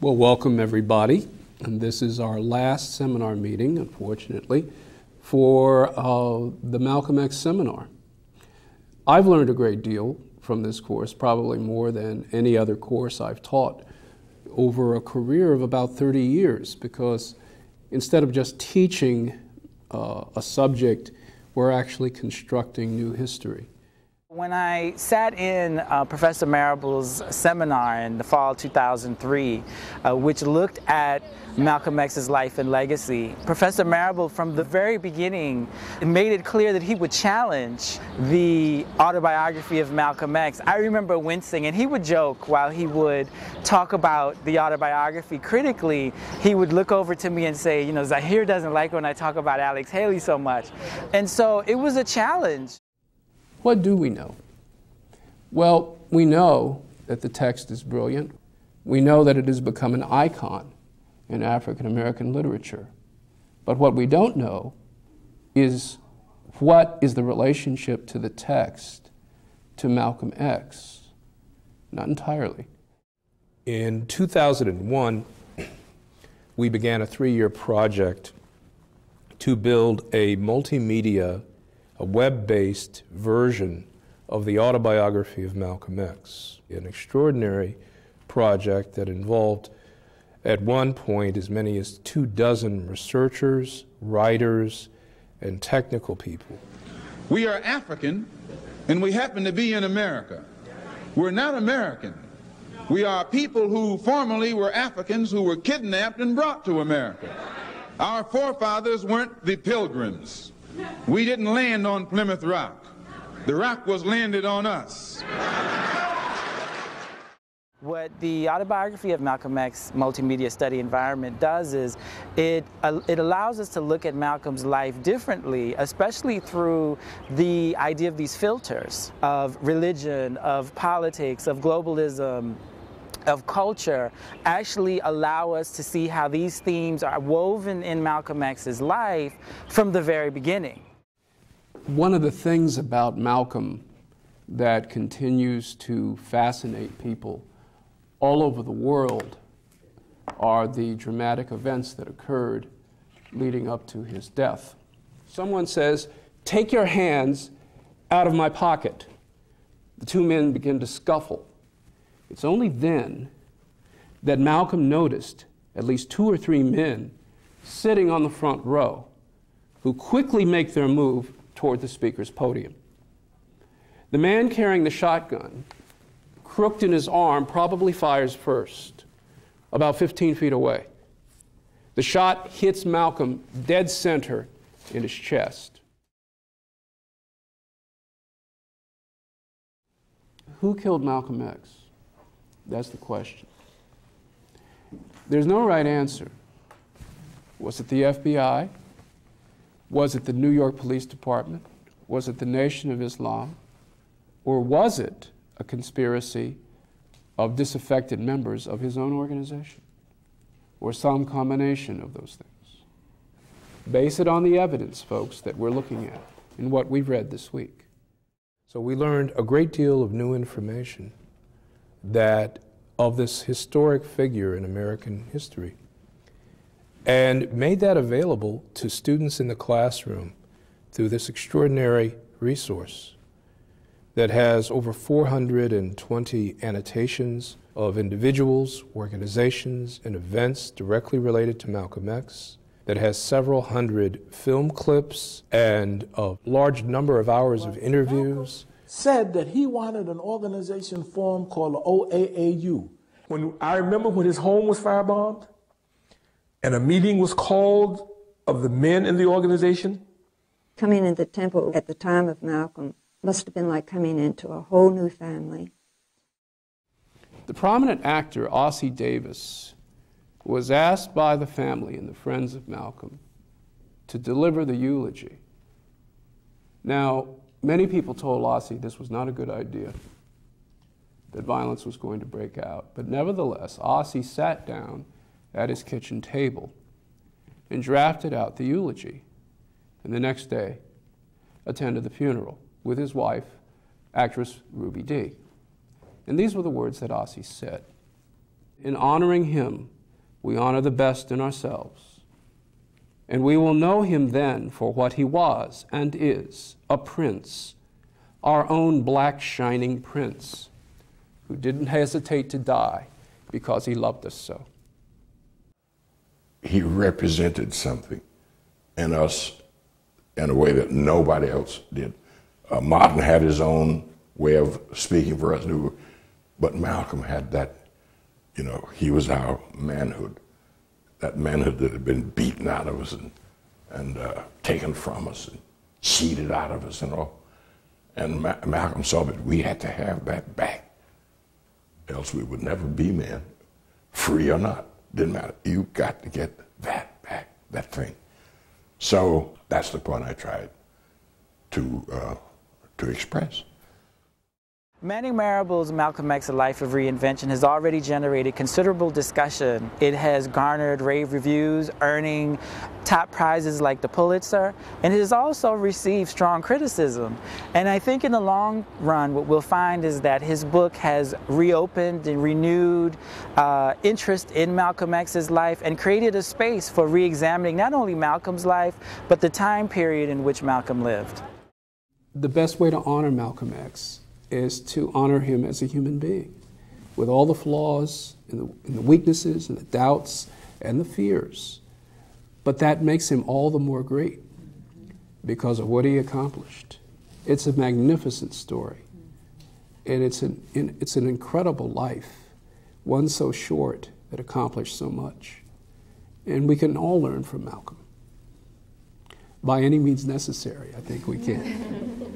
Well, welcome everybody. And this is our last seminar meeting, unfortunately, for the Malcolm X seminar. I've learned a great deal from this course, probably more than any other course I've taught over a career of about 30 years, because instead of just teaching a subject, we're actually constructing new history. When I sat in Professor Marable's seminar in the fall 2003, which looked at Malcolm X's life and legacy, Professor Marable from the very beginning made it clear that he would challenge the autobiography of Malcolm X. I remember wincing, and he would joke while he would talk about the autobiography critically. He would look over to me and say, you know, Zahir doesn't like when I talk about Alex Haley so much. And so it was a challenge. What do we know? Well, we know that the text is brilliant. We know that it has become an icon in African American literature. But what we don't know is what is the relationship to the text to Malcolm X. Not entirely. In 2001, we began a 3-year project to build a multimedia, a web-based version of the Autobiography of Malcolm X, an extraordinary project that involved at one point as many as 24 researchers, writers, and technical people. We are African, and we happen to be in America. We're not American. We are people who formerly were Africans who were kidnapped and brought to America. Our forefathers weren't the Pilgrims. We didn't land on Plymouth Rock. The rock was landed on us. What the Autobiography of Malcolm X Multimedia Study Environment does is it allows us to look at Malcolm's life differently, especially through the idea of these filters of religion, of politics, of globalism, of culture, actually allow us to see how these themes are woven in Malcolm X's life from the very beginning. One of the things about Malcolm that continues to fascinate people all over the world are the dramatic events that occurred leading up to his death. Someone says, "Take your hands out of my pocket." The two men begin to scuffle. It's only then that Malcolm noticed at least 2 or 3 men sitting on the front row who quickly make their move toward the speaker's podium. The man carrying the shotgun, crooked in his arm, probably fires first, about 15 feet away. The shot hits Malcolm dead center in his chest. Who killed Malcolm X? That's the question. There's no right answer. Was it the FBI? Was it the New York Police Department? Was it the Nation of Islam? Or was it a conspiracy of disaffected members of his own organization? Or some combination of those things? Base it on the evidence, folks, that we're looking at in what we've read this week. So we learned a great deal of new information that of this historic figure in American history, and made that available to students in the classroom through this extraordinary resource that has over 420 annotations of individuals, organizations, and events directly related to Malcolm X, that has several hundred film clips and a large number of hours of interviews. Said that he wanted an organization formed called the OAAU. I remember when his home was firebombed and a meeting was called of the men in the organization. Coming into the temple at the time of Malcolm must have been like coming into a whole new family. The prominent actor, Ossie Davis, was asked by the family and the friends of Malcolm to deliver the eulogy. Now, many people told Ossie this was not a good idea, that violence was going to break out. But nevertheless, Ossie sat down at his kitchen table and drafted out the eulogy, and the next day attended the funeral with his wife, actress Ruby Dee. And these were the words that Ossie said. In honoring him, we honor the best in ourselves. And we will know him then for what he was and is, a prince, our own black shining prince, who didn't hesitate to die because he loved us so. He represented something in us in a way that nobody else did. Martin had his own way of speaking for us, but Malcolm had that, you know, he was our manhood, that manhood that had been beaten out of us and taken from us and cheated out of us and all. And Malcolm saw that we had to have that back, else we would never be men, free or not, didn't matter. You got to get that back, that thing. So that's the point I tried to express. Manning Marable's Malcolm X, A Life of Reinvention has already generated considerable discussion. It has garnered rave reviews, earning top prizes like the Pulitzer, and it has also received strong criticism. And I think in the long run, what we'll find is that his book has reopened and renewed interest in Malcolm X's life and created a space for re-examining not only Malcolm's life, but the time period in which Malcolm lived. The best way to honor Malcolm X is to honor him as a human being, with all the flaws and the weaknesses and the doubts and the fears. But that makes him all the more great because of what he accomplished. It's a magnificent story, and it's an incredible life, one so short that accomplished so much. And we can all learn from Malcolm. By any means necessary, I think we can.